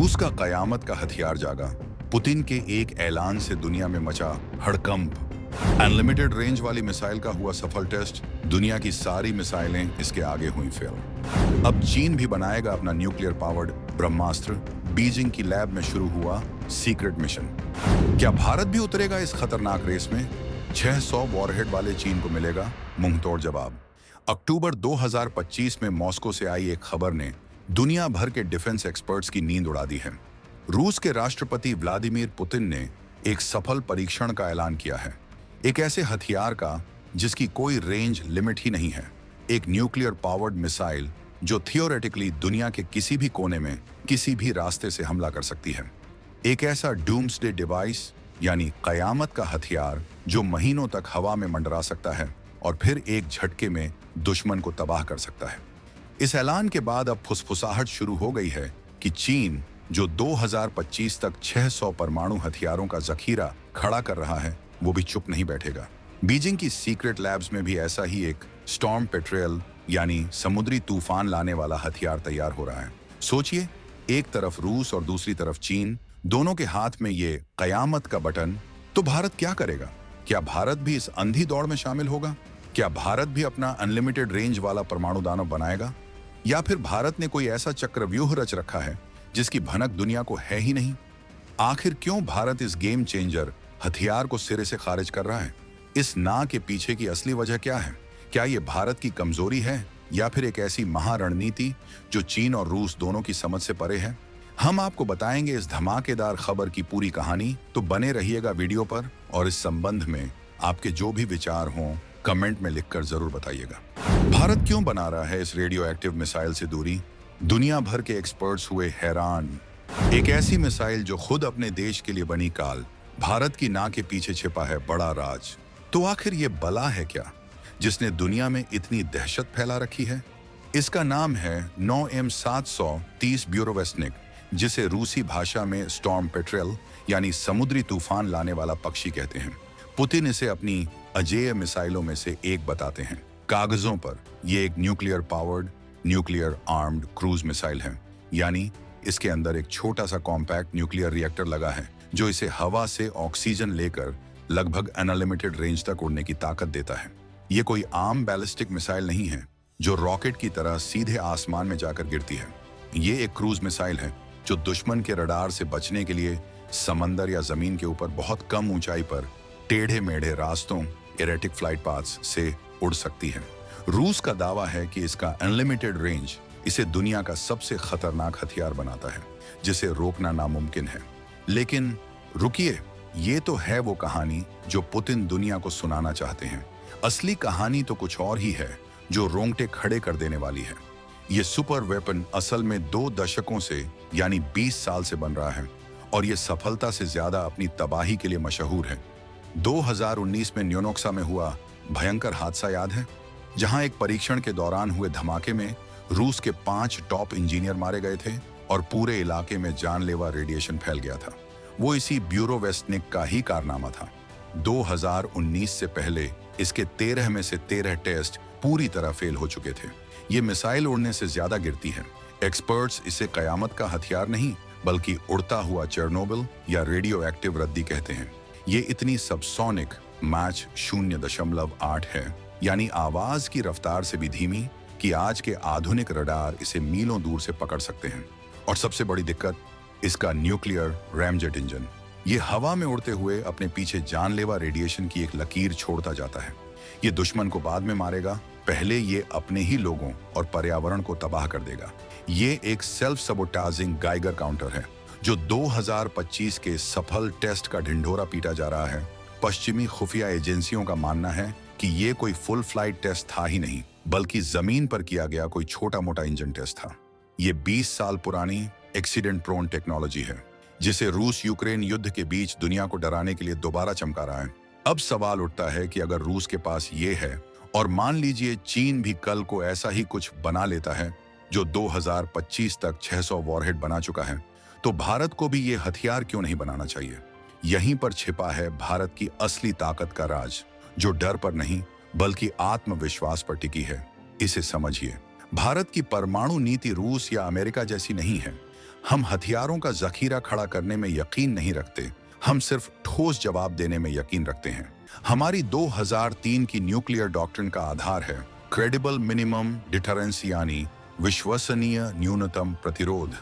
रूस का कयामत का हथियार जागा। पुतिन के एक ऐलान से दुनिया में मचा हड़कंप। अनलिमिटेड रेंज वाली मिसाइल का हुआ सफल टेस्ट। दुनिया की सारी मिसाइलें इसके आगे हुई फेल। अब चीन भी बनाएगा अपना न्यूक्लियर पावर्ड ब्रह्मास्त्र। बीजिंग की लैब में शुरू हुआ सीक्रेट मिशन। क्या भारत भी उतरेगा इस खतरनाक रेस में? 600 वॉरहेड वाले चीन को मिलेगा मुंहतोड़ जवाब। अक्टूबर 2025 में मॉस्को से आई एक खबर ने दुनिया भर के डिफेंस एक्सपर्ट्स की नींद उड़ा दी है। रूस के राष्ट्रपति व्लादिमीर पुतिन ने एक सफल परीक्षण का ऐलान किया है। एक ऐसे हथियार का जिसकी कोई रेंज लिमिट ही नहीं है। एक न्यूक्लियर पावर्ड मिसाइल जो थियोरेटिकली दुनिया के किसी भी कोने में किसी भी रास्ते से हमला कर सकती है। एक ऐसा डूम्सडे डिवाइस यानी कयामत का हथियार जो महीनों तक हवा में मंडरा सकता है और फिर एक झटके में दुश्मन को तबाह कर सकता है। इस ऐलान के बाद अब फुसफुसाहट शुरू हो गई है कि चीन जो 2025 तक 600 परमाणु हथियारों का जखीरा खड़ा कर रहा है, वो भी चुप नहीं बैठेगा। बीजिंग की सीक्रेट लैब्स में भी ऐसा ही एक स्टॉर्म पेट्रोल यानी समुद्री तूफान लाने वाला हथियार तैयार हो रहा है। सोचिए, एक तरफ रूस और दूसरी तरफ चीन, दोनों के हाथ में ये कयामत का बटन। तो भारत क्या करेगा? क्या भारत भी इस अंधी दौड़ में शामिल होगा? क्या भारत भी अपना अनलिमिटेड रेंज वाला परमाणु दानव बनाएगा? या फिर भारत ने कोई ऐसा चक्रव्यूह रच रखा है जिसकी भनक दुनिया को है ही नहीं? आखिर क्यों भारत इस गेम चेंजर हथियार को सिरे से खारिज कर रहा है? इस ना के पीछे की असली वजह क्या है? क्या ये भारत की कमजोरी है या फिर एक ऐसी महारणनीति जो चीन और रूस दोनों की समझ से परे है? हम आपको बताएंगे इस धमाकेदार खबर की पूरी कहानी। तो बने रहिएगा वीडियो पर और इस संबंध में आपके जो भी विचार हों कमेंट में लिखकर जरूर बताइएगा। भारत क्यों बना रहा है इस रेडियो एक्टिव मिसाइल से दूरी? दुनिया भर के एक्सपर्ट्स हुए हैरान। एक ऐसी मिसाइल जो खुद अपने देश के लिए बनी काल, भारत की नाक के पीछे छिपा है बड़ा राज। तो आखिर ये बला है क्या जिसने दुनिया में इतनी दहशत फैला रखी है? इसका नाम है 9M730 ब्यूरोवेस्निक, जिसे रूसी भाषा में स्टॉर्म पेट्रोल यानी समुद्री तूफान लाने वाला पक्षी कहते हैं। पुतिन इसे अपनी अजेय मिसाइलों में से एक बताते हैं। कागजों पर यह एक nuclear powered, nuclear armed cruise missile है, यानी इसके अंदर एक छोटा सा कॉम्पैक्ट न्यूक्लियर रिएक्टर लगा है जो इसे हवा से ऑक्सीजन लेकर लगभग अनलिमिटेड रेंज तक उड़ने की ताकत देता है। ये कोई आम बैलिस्टिक मिसाइल नहीं है जो रॉकेट की तरह सीधे आसमान में जाकर गिरती है। ये एक क्रूज मिसाइल है जो दुश्मन के रडार से बचने के लिए समंदर या जमीन के ऊपर बहुत कम ऊंचाई पर टेढ़े मेढ़े रास्तों, एरेटिक फ्लाइट पाथ्स से उड़ सकती है। रूस का दावा है कि इसका अनलिमिटेड रेंज इसे दुनिया का सबसे खतरनाक हथियार बनाता है जिसे रोकना नामुमकिन है। लेकिन रुकिए, ये तो है वो कहानी जो पुतिन दुनिया को सुनाना चाहते हैं। असली कहानी तो कुछ और ही है जो रोंगटे खड़े कर देने वाली है। ये सुपर वेपन असल में 2 दशकों से यानी 20 साल से बन रहा है और ये सफलता से ज्यादा अपनी तबाही के लिए मशहूर है। 2019 में न्योनोक्सा में हुआ भयंकर हादसा याद है, जहां एक परीक्षण के दौरान हुए धमाके में रूस के 5 टॉप इंजीनियर मारे गए थे और पूरे इलाके में जानलेवा रेडिएशन फैल गया था। वो इसी ब्यूरोवेस्निक का ही कारनामा था। 2019 से पहले इसके 13 में से 13 टेस्ट पूरी तरह फेल हो चुके थे। ये मिसाइल उड़ने से ज्यादा गिरती है। एक्सपर्ट्स इसे कयामत का हथियार नहीं बल्कि उड़ता हुआ चेरनोबिल या रेडियो एक्टिव रद्दी कहते हैं। ये इतनी सबसोनिक मैच 0.8 है, यानी आवाज की रफ्तार से भी धीमी, कि आज के आधुनिक रडार इसे मीलों दूर से पकड़ सकते हैं। और सबसे बड़ी दिक्कत, इसका न्यूक्लियर रैमजेट इंजन। ये हवा में उड़ते हुए अपने पीछे जानलेवा रेडिएशन की एक लकीर छोड़ता जाता है। ये दुश्मन को बाद में मारेगा, पहले ये अपने ही लोगों और पर्यावरण को तबाह कर देगा। ये एक सेल्फ सबोटाजिंग गाइगर काउंटर है जो 2025 के सफल टेस्ट का ढिंढोरा पीटा जा रहा है। पश्चिमी खुफिया एजेंसियों का मानना है कि ये कोई फुल फ्लाइट टेस्ट था ही नहीं, बल्कि जमीन पर किया गया कोई छोटा मोटा इंजन टेस्ट था। ये 20 साल पुरानी एक्सीडेंट प्रोन टेक्नोलॉजी है जिसे रूस यूक्रेन युद्ध के बीच दुनिया को डराने के लिए दोबारा चमका रहा है। अब सवाल उठता है कि अगर रूस के पास ये है और मान लीजिए चीन भी कल को ऐसा ही कुछ बना लेता है जो 2025 तक 600 वॉरहेड बना चुका है, तो भारत को भी ये हथियार क्यों नहीं बनाना चाहिए? यहीं पर छिपा है भारत की असली ताकत का राज, जो डर पर नहीं बल्कि आत्मविश्वास पर टिकी है। इसे समझिए। भारत की परमाणु नीति रूस या अमेरिका जैसी नहीं है। हम हथियारों का जखीरा खड़ा करने में यकीन नहीं रखते, हम सिर्फ ठोस जवाब देने में यकीन रखते हैं। हमारी 2003 की न्यूक्लियर डॉक्ट्रिन का आधार है क्रेडिबल मिनिमम डिटरेंस, यानी विश्वसनीय न्यूनतम प्रतिरोध।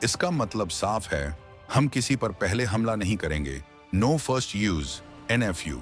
इसका मतलब साफ है, हम किसी पर पहले हमला नहीं करेंगे। No first use, NFU।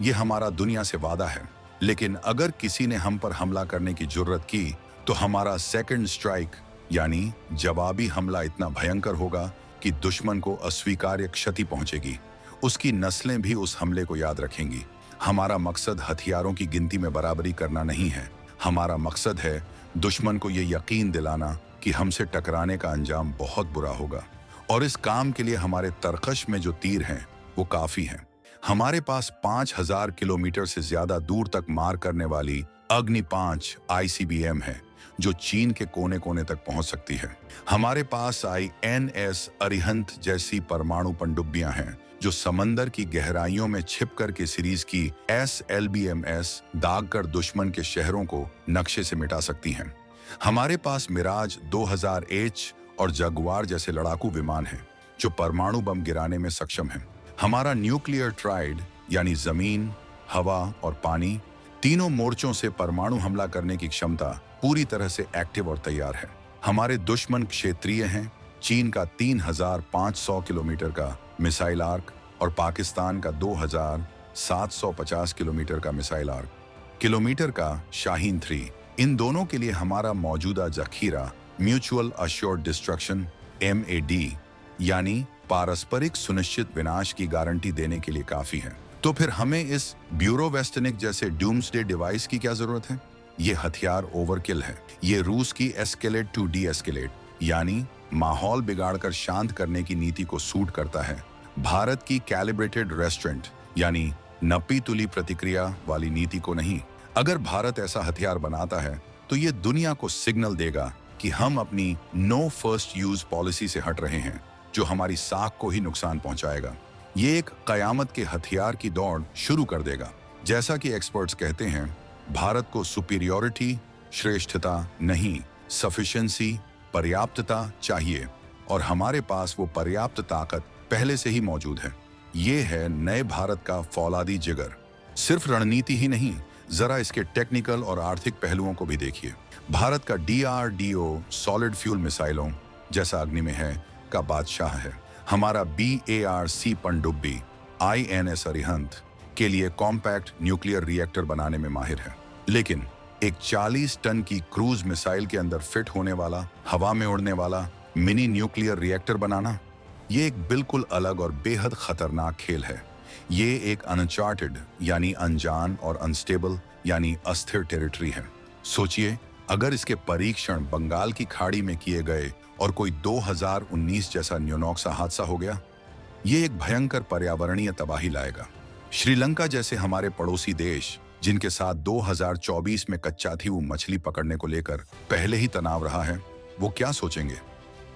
ये हमारा दुनिया से वादा है। लेकिन अगर किसी ने हम पर हमला करने की जुर्रत की तो हमारा सेकंड स्ट्राइक यानी जवाबी हमला इतना भयंकर होगा कि दुश्मन को अस्वीकार्य क्षति पहुंचेगी। उसकी नस्लें भी उस हमले को याद रखेंगी। हमारा मकसद हथियारों की गिनती में बराबरी करना नहीं है। हमारा मकसद है दुश्मन को ये यकीन दिलाना कि हमसे टकराने का अंजाम बहुत बुरा होगा। और इस काम के लिए हमारे तरकश में जो तीर हैं वो काफी हैं। हमारे पास 5000 किलोमीटर से ज्यादा दूर तक मार करने वाली अग्नि 5 ICBM है जो चीन के कोने कोने तक पहुंच सकती है। हमारे पास INS अरिहंत जैसी परमाणु पनडुब्बियां हैं जो समंदर की गहराइयों में छिपकर के सीरीज की SLBMS दाग कर दुश्मन के शहरों को नक्शे से मिटा सकती हैं। हमारे पास मिराज 2000H और जगुआर जैसे लड़ाकू विमान हैं जो परमाणु बम गिराने में सक्षम हैं। हमारा न्यूक्लियर ट्राइड यानी जमीन, हवा और पानी, तीनों मोर्चों से परमाणु हमला करने की क्षमता पूरी तरह से एक्टिव और तैयार है। हमारे दुश्मन क्षेत्रीय हैं, चीन का 3500 किलोमीटर का मिसाइल आर्क और पाकिस्तान का 2750 किलोमीटर का मिसाइल आर्क किलोमीटर का शाहीन 3। इन दोनों के लिए हमारा मौजूदा जखीरा म्यूचुअल अश्योर्ड डिस्ट्रक्शन MAD यानी पारस्परिक सुनिश्चित विनाश की गारंटी देने के लिए काफी है। तो फिर हमें इस ब्यूरोवेस्टनिक जैसे डूम्सडे डिवाइस की क्या जरूरत है? ये हथियार ओवरकिल है। ये रूस की एस्केलेट टू डी-एस्केलेट यानी माहौल बिगाड़कर शांत करने की नीति को सूट करता है। भारत की कैलिब्रेटेड रेस्टोरेंट यानी नपी तुली प्रतिक्रिया वाली नीति को नहीं। अगर भारत ऐसा हथियार बनाता है तो ये दुनिया को सिग्नल देगा कि हम अपनी नो फर्स्ट यूज पॉलिसी से हट रहे हैं जो हमारी साख को ही नुकसान पहुंचाएगा। ये एक कयामत के हथियार की दौड़ शुरू कर देगा। जैसा कि एक्सपर्ट्स कहते हैं, भारत को सुपीरियोरिटी, श्रेष्ठता नहीं, सफिशिएंसी, पर्याप्तता चाहिए और हमारे पास वो पर्याप्त ताकत पहले से ही मौजूद है। ये है नए भारत का फौलादी जिगर। सिर्फ रणनीति ही नहीं, जरा इसके टेक्निकल और आर्थिक पहलुओं को भी देखिए। भारत का DRDO सॉलिड फ्यूल मिसाइलों जैसा अग्नि में है का बादशाह है। हमारा BARC पनडुब्बी INS अरिहंत के लिए कॉम्पैक्ट न्यूक्लियर रिएक्टर बनाने में माहिर है। लेकिन एक 40 टन की क्रूज मिसाइल के अंदर फिट होने वाला, हवा में उड़ने वाला मिनी न्यूक्लियर रिएक्टर बनाना, ये एक बिल्कुल अलग और बेहद खतरनाक खेल है। ये एक अनचार्टेड यानी अनजान और अनस्टेबल यानी अस्थिर टेरिटरी है। सोचिए, अगर इसके परीक्षण बंगाल की खाड़ी में किए गए और कोई 2019 जैसा न्यूनॉक्सा हादसा हो गया, ये एक भयंकर पर्यावरणीय तबाही लाएगा। श्रीलंका जैसे हमारे पड़ोसी देश जिनके साथ 2024 में कच्चा थी वो मछली पकड़ने को लेकर पहले ही तनाव रहा है, वो क्या सोचेंगे?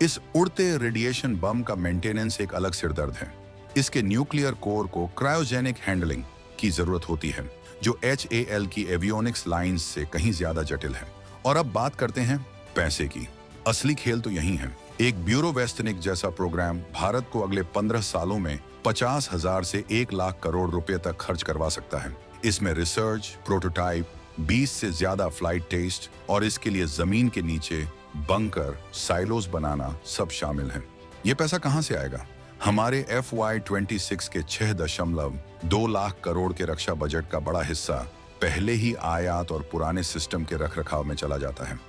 इस उड़ते रेडिएशन बम का मेंटेनेंस एक अलग सिरदर्द है। इसके न्यूक्लियर कोर को क्रायोजेनिक हैंडलिंग की जरूरत होती है जो HAL की एवियोनिक्स लाइंस से कहीं ज्यादा जटिल है। और अब बात करते हैं पैसे की। असली खेल तो यही है। एक ब्यूरोवेस्टनिक जैसा प्रोग्राम भारत को अगले 15 सालों में 50,000 से 1 लाख करोड़ रुपए तक खर्च करवा सकता है। इसमें रिसर्च, प्रोटोटाइप, 20 से ज्यादा फ्लाइट टेस्ट और इसके लिए जमीन के नीचे बंकर, साइलोस बनाना सब शामिल है। ये पैसा कहां से आएगा? हमारे FY26 के 6.2 लाख करोड़ के रक्षा बजट का बड़ा हिस्सा पहले ही आयात और पुराने सिस्टम के रखरखाव में चला जाता है।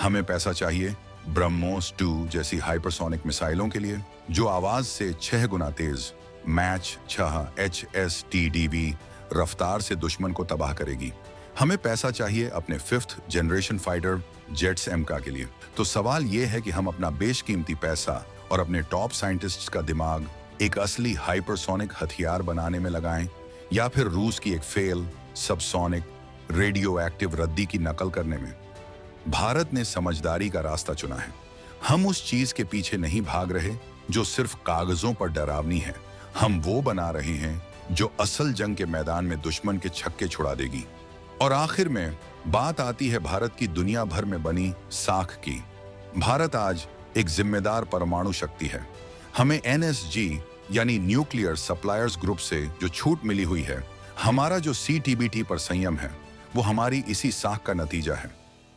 हमें पैसा चाहिए ब्रह्मोस 2 जैसी हाइपरसोनिक मिसाइलों के लिए जो आवाज से 6 गुना तेज मैच 6 HSTDV रफ्तार से दुश्मन को तबाह करेगी। हमें पैसा चाहिए अपने 5th generation fighter jets MK के लिए। तो सवाल यह है कि हम अपना बेशकीमती पैसा और अपने टॉप साइंटिस्ट्स का दिमाग एक असली हाइपरसोनिक हथियार बनाने में लगाएं या फिर रूस की एक फेल सबसोनिक रेडियो एक्टिव रद्दी की नकल करने में। भारत ने समझदारी का रास्ता चुना है। हम उस चीज के पीछे नहीं भाग रहे जो सिर्फ कागजों पर डरावनी है। हम वो बना रहे हैं जो असल जंग के मैदान में दुश्मन के छक्के छुड़ा देगी। और आखिर में बात आती है भारत की दुनिया भर में बनी साख की। भारत आज एक जिम्मेदार परमाणु शक्ति है। हमें एनएसजी यानी न्यूक्लियर सप्लायर्स ग्रुप से जो छूट मिली हुई है, हमारा जो सीटीबीटी पर संयम है, वो हमारी इसी साख का नतीजा है।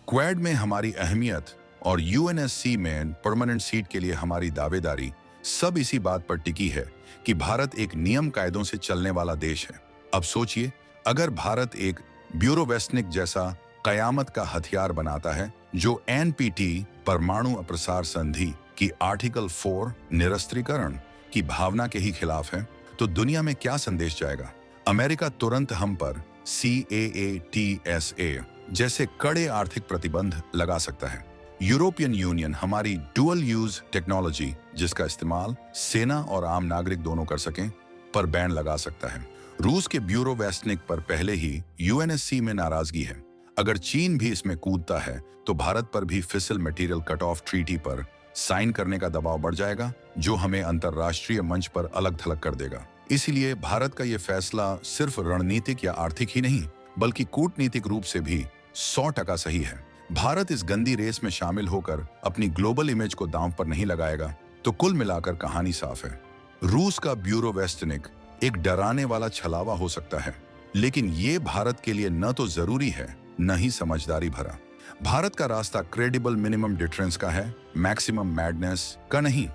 क्वाड में हमारी अहमियत और यूएनएससी में परमानेंट सीट के लिए हमारी दावेदारी सब इसी बात पर टिकी है कि भारत एक नियम कायदों से चलने वाला देश है। अब सोचिए, अगर भारत एक ब्यूरोवेस्टनिक जैसा कयामत का हथियार बनाता है जो एनपीटी परमाणु अप्रसार संधि की आर्टिकल 4 निरस्त्रीकरण की भावना के ही खिलाफ है, तो दुनिया में क्या संदेश जाएगा? अमेरिका तुरंत हम पर CAATSA जैसे कड़े आर्थिक प्रतिबंध लगा सकता है। यूरोपियन यूनियन हमारी डुअल यूज टेक्नोलॉजी, जिसका इस्तेमाल सेना और आम नागरिक दोनों कर सकें, पर बैन लगा सकता है। रूस के ब्यूरोवेस्टनिक पर पहले ही यूएनएससी में नाराजगी है। अगर चीन भी इसमें कूदता है तो भारत पर भी फिसल मटेरियल कट ऑफ ट्रीटी पर साइन करने का दबाव बढ़ जाएगा, जो हमें अंतर्राष्ट्रीय मंच पर अलग थलग कर देगा। इसलिए भारत का यह फैसला सिर्फ रणनीतिक या आर्थिक ही नहीं, बल्कि कूटनीतिक रूप से भी 100% सही है। भारत इस गंदी रेस में शामिल होकर अपनी ग्लोबल इमेज को दांव पर नहीं लगाएगा तो कुल मिलाकर कहानी साफ है। रूस का ब्यूरोवेस्टनिक एक डराने वाला छलावा हो सकता है, लेकिन ये भारत के लिए न तो जरूरी है न ही समझदारी भरा। भारत का रास्ता क्रेडिबल मिनिमम डिफरेंस का है, मैक्सिमम मैडनेस का नहीं।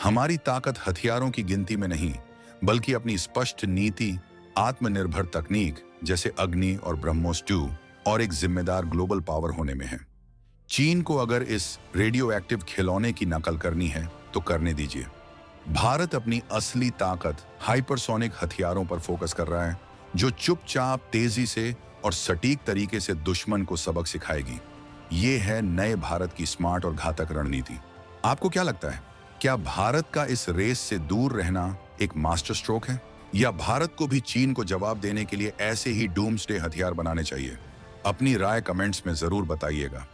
हमारी ताकत हथियारों की गिनती में नहीं, बल्कि अपनी स्पष्ट नीति, आत्मनिर्भर तकनीक जैसे अग्नि और ब्रह्मोस 2 और एक जिम्मेदार ग्लोबल पावर होने में है। चीन को अगर इस रेडियो एक्टिव खिलौने की नकल करनी है तो करने दीजिए। भारत अपनी असली ताकत हाइपरसोनिक हथियारों पर फोकस कर रहा है, जो चुपचाप, तेजी से और सटीक तरीके से दुश्मन को सबक सिखाएगी। ये है नए भारत की स्मार्ट और घातक रणनीति। आपको क्या लगता है, क्या भारत का इस रेस से दूर रहना एक मास्टर स्ट्रोक है, या भारत को भी चीन को जवाब देने के लिए ऐसे ही डूम्सडे हथियार बनाने चाहिए? अपनी राय कमेंट्स में जरूर बताइएगा।